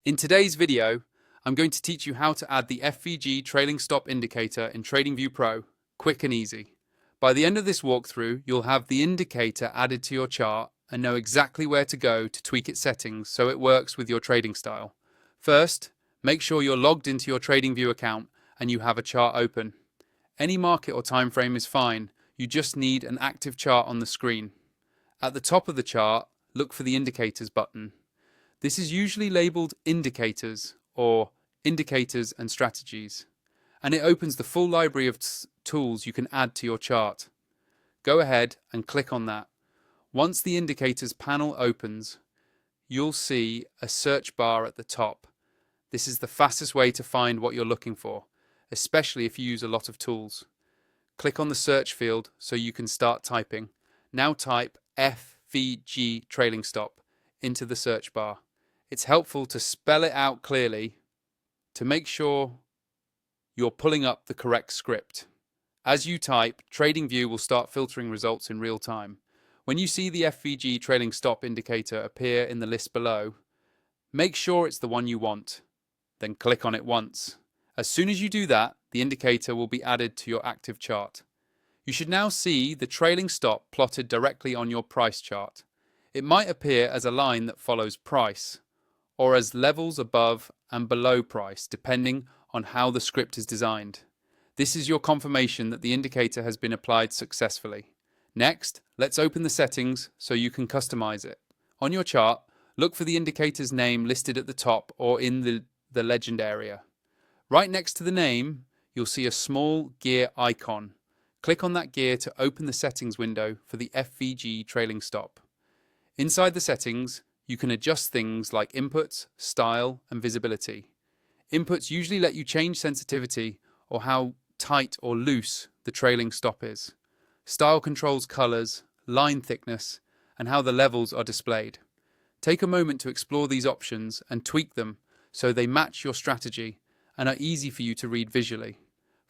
In today's video, I'm going to teach you how to add the FVG Trailing Stop Indicator in TradingView Pro, quick and easy. By the end of this walkthrough, you'll have the indicator added to your chart and know exactly where to go to tweak its settings so it works with your trading style. First, make sure you're logged into your TradingView account and you have a chart open. Any market or time frame is fine, you just need an active chart on the screen. At the top of the chart, look for the Indicators button. This is usually labeled Indicators or Indicators and Strategies, and it opens the full library of tools you can add to your chart. Go ahead and click on that. Once the Indicators panel opens, you'll see a search bar at the top. This is the fastest way to find what you're looking for, especially if you use a lot of tools. Click on the search field so you can start typing. Now type FVG Trailing Stop into the search bar. It's helpful to spell it out clearly to make sure you're pulling up the correct script. As you type, TradingView will start filtering results in real time. When you see the FVG Trailing Stop Indicator appear in the list below, make sure it's the one you want. Then click on it once. As soon as you do that, the indicator will be added to your active chart. You should now see the trailing stop plotted directly on your price chart. It might appear as a line that follows price, or as levels above and below price, depending on how the script is designed. This is your confirmation that the indicator has been applied successfully. Next, let's open the settings so you can customize it. On your chart, look for the indicator's name listed at the top or in the legend area. Right next to the name, you'll see a small gear icon. Click on that gear to open the settings window for the FVG Trailing Stop. Inside the settings, you can adjust things like inputs, style, and visibility. Inputs usually let you change sensitivity or how tight or loose the trailing stop is. Style controls colors, line thickness, and how the levels are displayed. Take a moment to explore these options and tweak them so they match your strategy and are easy for you to read visually.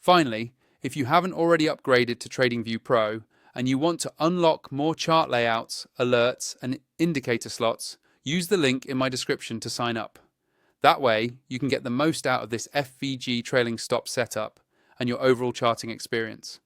Finally, if you haven't already upgraded to TradingView Pro and you want to unlock more chart layouts, alerts, and indicator slots, use the link in my description to sign up. That way, you can get the most out of this FVG trailing stop setup and your overall charting experience.